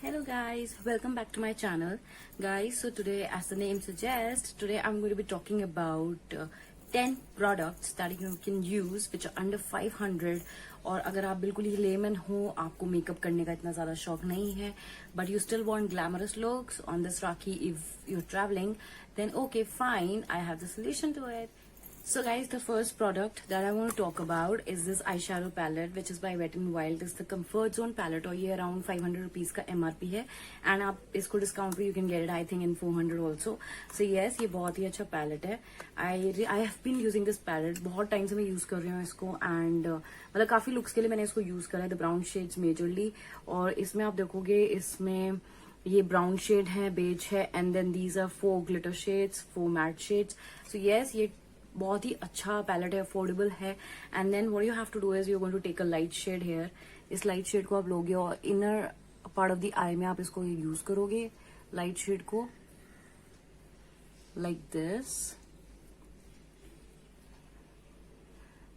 Hello guys, welcome back to my channel. Guys, so today as the name suggests, today I'm going to be talking about 10 products that you can use which are under 500 और अगर आप बिल्कुल ही lemon हो, आपको makeup करने का इतना ज़्यादा शौक नहीं है but you still want glamorous looks on this Rakhi if you're traveling, then okay fine, I have the solution to it. So guys, the first product that I want to talk about is this eyeshadow palette which is by Wet n Wild. This is the Comfort Zone palette और ये around 500 rupees का MRP है and आप इसको discount पे you can get it I think in 400 also. So yes, ये बहुत ही अच्छा palette है. I have been using this palette, बहुत time से मैं use कर रही हूँ इसको and मतलब काफी looks के लिए मैंने इसको use करा है, the brown shades majorly. और इसमें आप देखोगे इसमें ये ब्राउन शेड है, बेज है and then these are 4 glitter shades, 4 matte shades. So yes, ये बहुत ही अच्छा पैलेट है, अफोर्डेबल है. And then what you have to do is you going to take a light shade here. इस light shade को आप लोगे और inner part of the eye में आप इसको यूज करोगे लाइट शेड को like this.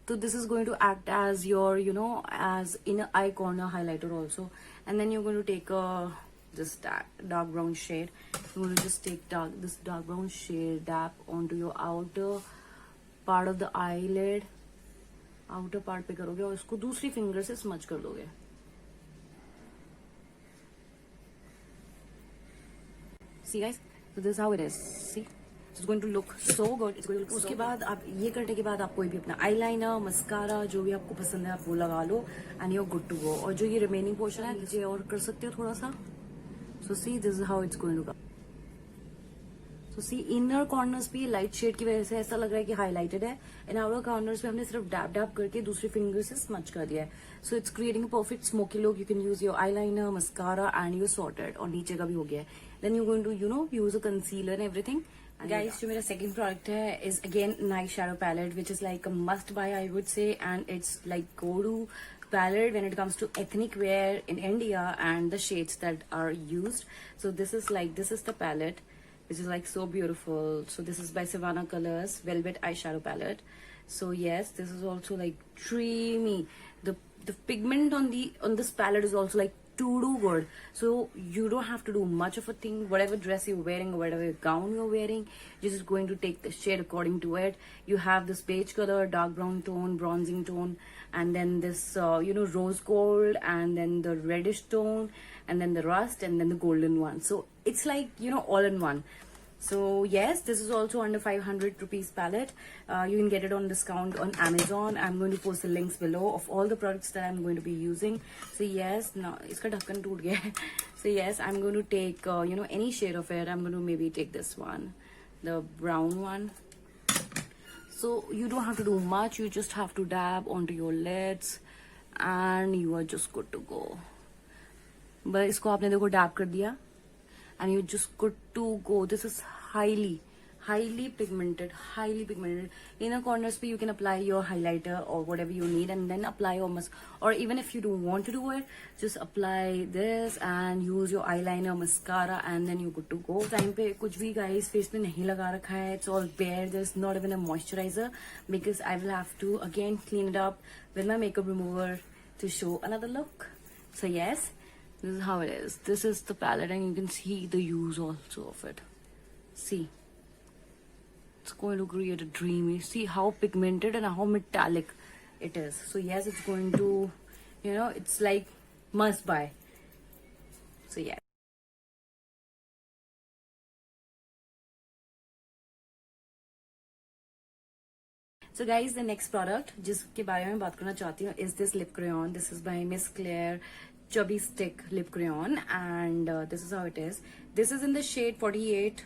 So this is going to act as your, as inner eye corner highlighter also. And then you're going to take this dark brown shade. You're going to just take this dark brown shade, dab onto your outer part of the eyelid. Outer part पे करोगे और इसको दूसरी finger से smudge कर दोगे. See guys, so this is how it is. See? It's going to look so good. It's going to look उसके बाद आप ये करने के बाद आप कोई भी अपना आईलाइनर, मस्कारा जो भी आपको पसंद है आप वो लगा लो and you're good to go. और जो ये रिमेनिंग पोर्शन है नीचे और कर सकते हो थोड़ा सा. So see, this is how it's going to go. So see, inner corners भी लाइट शेड की वजह से ऐसा लग रहा है कि हाईलाइटेड है एंड आउटर कॉर्नर्स पे हमने सिर्फ डैब डैब करके दूसरी फिंगर से स्मच कर दिया है. So it's creating a perfect smoky look. You can use your eyeliner, mascara and you're sorted. और नीचे का भी हो गया है. Then you going to use a concealer and everything. Guys, जो मेरा second product है is again night shadow palette which is like a must buy I would say, and it's like go-to palette when it comes to ethnic wear in India and the shades that are used. So this is the palette which is like so beautiful. So this is by Savannah Colors Velvet Eyeshadow Palette. So yes, this is also like dreamy. The pigment on this palette is also like too good. So you don't have to do much of a thing. Whatever dress you're wearing or whatever gown you're wearing, you're just going to take the shade according to it. You have this beige color, dark brown tone, bronzing tone, and then this rose gold, and then the reddish tone, and then the rust, and then the golden one. So it's like all in one. So yes, this is also under 500 rupees palette. You can get it on discount on Amazon. I'm going to post the links below of all the products that I'm going to be using. So yes, now iska dhakkan toot gaya hai. So yes, I'm going to take any shade of it. I'm going to maybe take this one, the brown one. So you don't have to do much. You just have to dab onto your lids and you are just good to go. बस इसको आपने देखो dab कर दिया and you're just good to go. This is highly pigmented. Inner corners पे you can apply your highlighter or whatever you need and then apply your or even if you don't want to do it, just apply this and use your eyeliner, mascara, and then you're good to go. Time पे कुछ भी guys face पे नहीं लगा रखा है. It's all bare. There's not even a moisturizer because I will have to again clean it up with my makeup remover to show another look. So yes, this is how it is. This is the palette and you can see the use also of it. See, it's going to create a dreamy. See how pigmented and how metallic it is. So yes, it's going to, it's like must buy. So yeah. So guys, the next product जिसके बारे में बात करना चाहती हूँ is this lip crayon. This is by Miss Claire Chubby Stick Lip Crayon, and this is how it is. This is in the shade 48,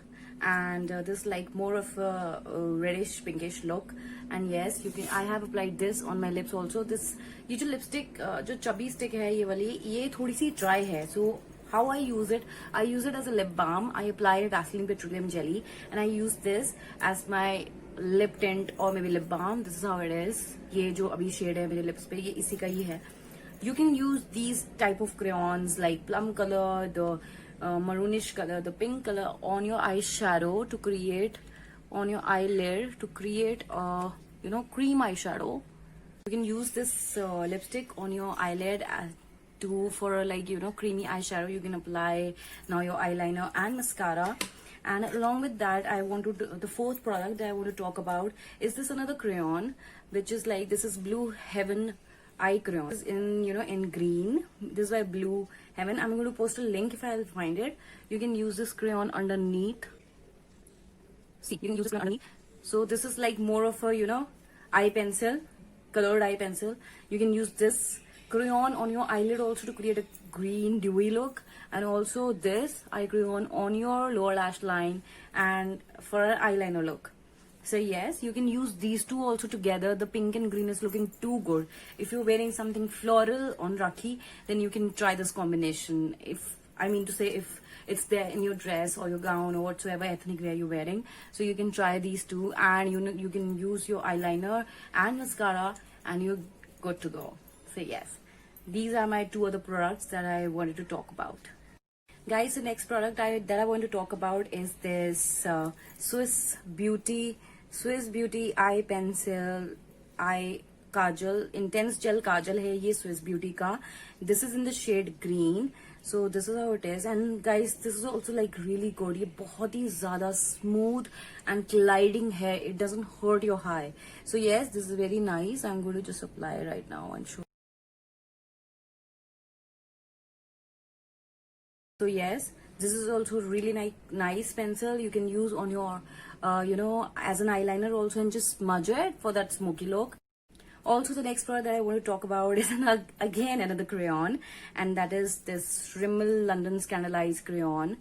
and this like more of a reddish pinkish look. And yes, I have applied this on my lips also. ये जो lipstick जो Chubby Stick है ये वाली, ये थोड़ी सी dry है. So how I use it as a lip balm. I apply Vaseline Petroleum Jelly and I use this as my lip tint or maybe lip balm. This is how it is. ये जो अभी shade है मेरे lips पे, ये इसी का ही है. You can use these type of crayons like plum color, the maroonish color, the pink color on your eyeshadow to create, on your eyelid to create a cream eyeshadow. You can use this lipstick on your eyelid to for a like creamy eyeshadow. You can apply now your eyeliner and mascara. And along with that, I want to do, the fourth product that I want to talk about is this another crayon, which is like, this is Blue Heaven eye crayon. This is in in green. This is by Blue Heaven. I'm going to post a link if I'll find it. You can use this crayon underneath. See, you can use this crayon underneath. So this is like more of a eye pencil, colored eye pencil. You can use this crayon on your eyelid also to create a green dewy look, and also this eye crayon on your lower lash line and for an eyeliner look. So yes, you can use these two also together. The pink and green is looking too good. If you're wearing something floral on Rakhi, then you can try this combination. If it's there in your dress or your gown or whatsoever ethnic wear you're wearing, so you can try these two, and you can use your eyeliner and mascara and you're good to go. So yes, these are my two other products that I wanted to talk about. Guys, the next product that I want to talk about is this Swiss Beauty eye pencil eye kajal. Intense gel kajal hai ye Swiss Beauty ka. This is in the shade green. So this is how it is. And guys, this is also like really good. ये बहुत ही ज़्यादा smooth and gliding है. It doesn't hurt your eye. So yes, this is very nice. I'm going to just apply it right now and show. So yes, this is also really nice pencil. You can use on your, as an eyeliner also, and just smudge it for that smoky look. Also, the next product that I want to talk about is again another crayon, and that is this Rimmel London Scandalized crayon.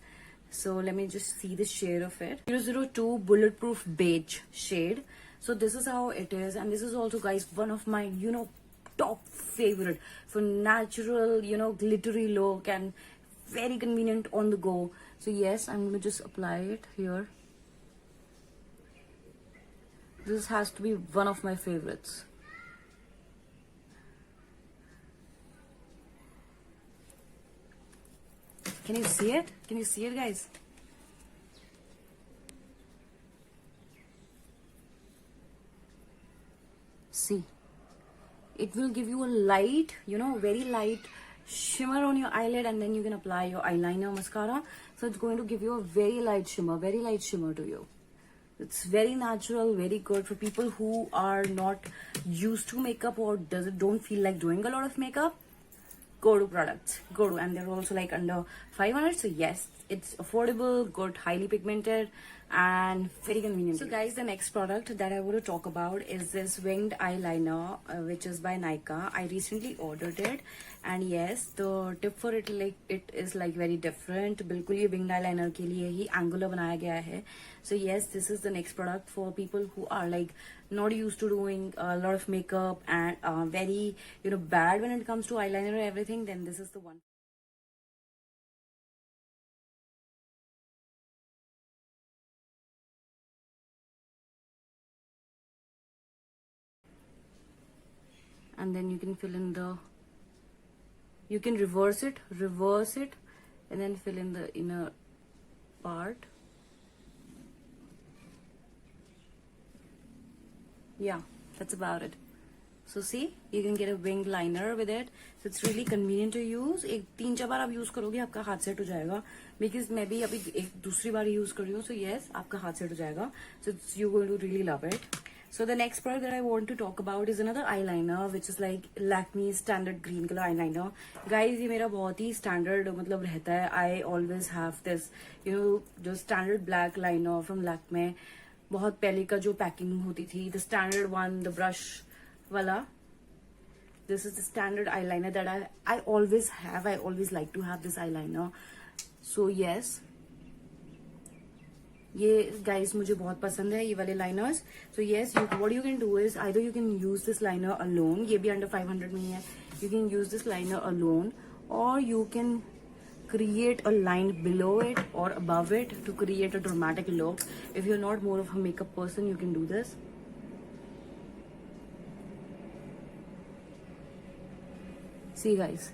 So let me just see the shade of it. 002 Bulletproof Beige shade. So this is how it is, and this is also, guys, one of my top favorite for natural glittery look and very convenient on the go. So yes, I'm going to just apply it here. This has to be one of my favorites. Can you see it? Can you see it, guys? See, it will give you a light, very light shimmer on your eyelid, and then you can apply your eyeliner, mascara. So it's going to give you a very light shimmer to you. It's very natural, very good for people who are not used to makeup or don't feel like doing a lot of makeup. Go to products, and they're also like under 500. So yes, it's affordable, good, highly pigmented, and very convenient. So guys, the next product that I want to talk about is this winged eyeliner, which is by Nykaa. I recently ordered it, and yes, the tip for it is like very different. बिल्कुल ये winged eyeliner के लिए ही angular बनाया गया है. So yes, this is the next product for people who are like not used to doing a lot of makeup and very bad when it comes to eyeliner and everything. Then this is the one. And then you can fill in you can reverse it, and then fill in the inner part. Yeah, that's about it. So see, you can get a winged liner with it. So it's really convenient to use. एक 3-4 बार आप use करोगे आपका हाथ set हो जाएगा. Because मैं भी अभी एक दूसरी बार यूज कर रही हूँ. So yes, आपका हाथ सेट हो जाएगा. So you're going to really love it. So the next product that I want to talk about is another eyeliner, which is like Lakme standard green color eyeliner. Guys, ये मेरा बहुत ही standard मतलब रहता है. I always have this, जो standard black liner from Lakme. बहुत पहले का जो पैकिंग होती थी, the standard one, the brush wala. This is the standard eyeliner that I always have. I always like to have this eyeliner. So yes, ये guys मुझे बहुत पसंद है ये वाले liners. So yes, what you can do is either you can use this liner alone. ये भी under 500 में ही है. You can use this liner alone, or you can create a line below it or above it to create a dramatic look. If you're not more of a makeup person, you can do this. See guys,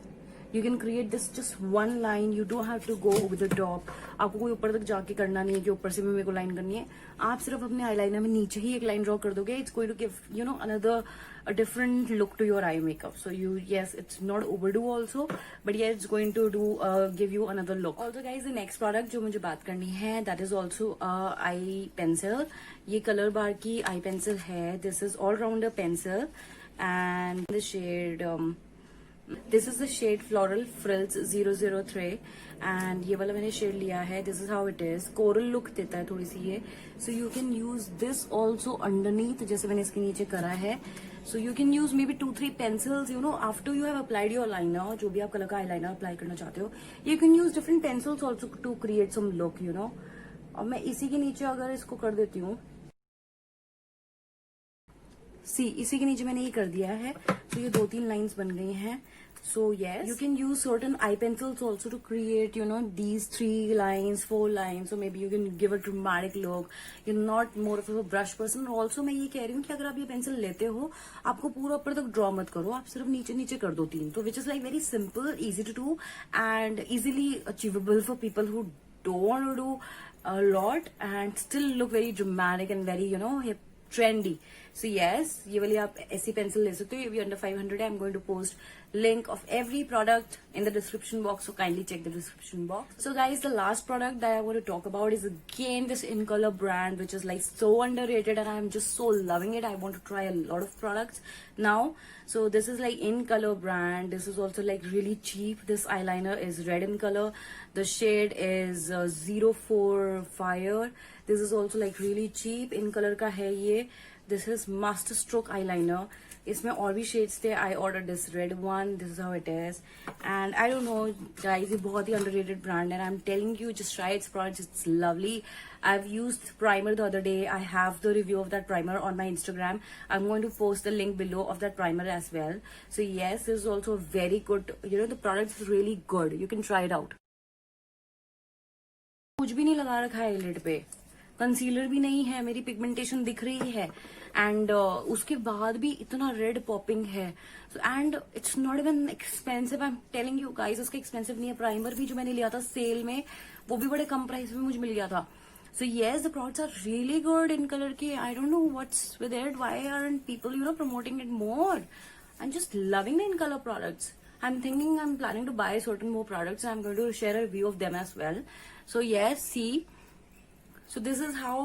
You can create this just one line. You don't have to go over the top. आपको कोई ऊपर तक जाके करना नहीं है कि ऊपर से भी मेरे को लाइन करनी है. आप सिर्फ अपने आईलाइनर में नीचे ही एक लाइन ड्रॉ कर दोगे. It's going to give another a different look to your eye makeup. So yes, it's not overdo also, but yeah, it's going to give you another look. Also guys, the next product जो मुझे बात करनी है, that is also eye pencil. ये colour बार की आई pencil है. This is all rounder pencil and the shade this is the shade Floral Frills 003 and ये वाला मैंने शेड लिया है. This is how it is. Coral look देता है थोड़ी सी ये. So you can use this also underneath, जैसे मैंने इसके नीचे करा है. So you can use maybe 2-3 pencils, after you have applied your liner, जो भी आप कलर का eyeliner अप्लाई करना चाहते हो. You can use different pencils also to create some look, और मैं इसी के नीचे अगर इसको कर देती हूँ, इसी के नीचे मैंने ये कर दिया है. तो ये 2-3 लाइंस बन गई हैं. So yes, you can use certain eye pencils also to create, these 3 lines, 4 lines, so maybe you can give a dramatic look. You're not more of a brush person. Also मैं ये कह रही हूँ कि अगर आप ये पेंसिल लेते हो, आपको पूरा ऊपर तक ड्रॉ मत करो, आप सिर्फ नीचे नीचे कर दो 3. तो which is like very simple, easy to do and easily achievable for people who don't want to do a lot and still look very dramatic and very, hip, trendy. So yes, ये वाली आप ऐसी pencil ले सकते हो. ये भी under 500 है. I'm going to post link of every product in the description box, so kindly check the description box. So guys, the last product that I want to talk about is again this In Color brand, which is like so underrated and I'm just so loving it. I want to try a lot of products now. So this is like In Color brand. This is also like really cheap. This eyeliner is red in color. The shade is 04 Fire. This is also like really cheap. In Color का है ये. This is Master Stroke eyeliner. इसमें और भी shades थे. I ordered this red one. This is how it is. And I don't know, guys, ये बहुत ही underrated brand and I'm telling you, just try its products. It's lovely. I've used primer the other day. I have the review of that primer on my Instagram. I'm going to post the link below of that primer as well. So yes, this is also very good. The product is really good. You can try it out. कुछ भी नहीं लगा रखा है lid पे. Concealer भी नहीं है. मेरी पिगमेंटेशन दिख रही है एंड उसके बाद भी इतना रेड पॉपिंग है. And it's not even expensive. I am telling you guys, उसका एक्सपेंसिव नहीं है. प्राइमर भी जो मैंने लिया था सेल में, वो भी बड़े कम प्राइस में मुझे मिल गया था. So yes, the products are really good in colour के. I don't know what's with it. Why aren't people promoting it more? I am just loving the in colour products. I'm thinking, I'm planning to buy certain more products. I'm going to share a review of them as well. So yes, see. So this is how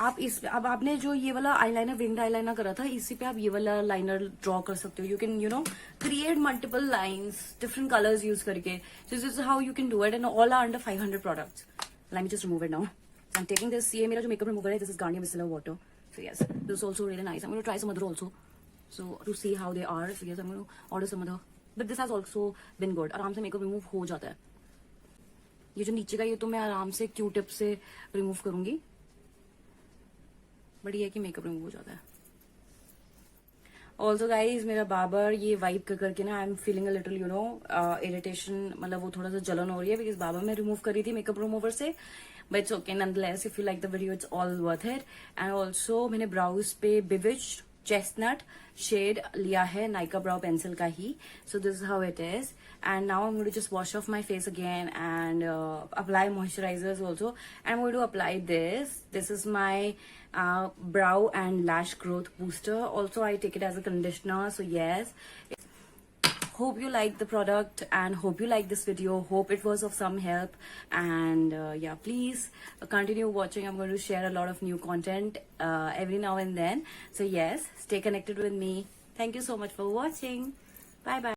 अब आपने जो ये वाला eyeliner, winged eyeliner करा था, इसी पे आप ये वाला लाइनर ड्रॉ कर सकते हो. You can create multiple lines different colours use करके. So this is how you can do it and all are under 500 products. Let me just remove it now. I am taking this. ये मेरा जो makeup remover है, this is Garnier micellar water. So yes, this is also really nice. I am going to try some other also, so to see how they are. So yes, I am going to order some other, but this has also been good. आराम से makeup remove हो जाता है. ये जो नीचे का, ये तो मैं आराम से क्यू टिप से रिमूव करूंगी, बट ये है कि मेकअप रिमूव हो जाता है. ऑल्सो गाइज, मेरा बाबर ये वाइप कर करके ना, I am feeling a little irritation. मतलब वो थोड़ा सा जलन हो रही है, बिकॉज बाबर मैं रिमूव करी थी मेकअप रिमूवर से. But it's okay nonetheless. If you like the video, it's all worth it. And also मैंने ब्राउज पे बिविच्ड चेस्टनट शेड लिया है, नाइका ब्राउ पेंसिल का ही. So this is how it is. And now I'm going to just wash off my face again and apply moisturizers also. And I'm going to apply this. This is my brow and lash growth booster. Also, I take it as a conditioner. So yes. Hope you like the product and hope you like this video. Hope it was of some help. And yeah, please continue watching. I'm going to share a lot of new content every now and then. So yes, stay connected with me. Thank you so much for watching. Bye bye.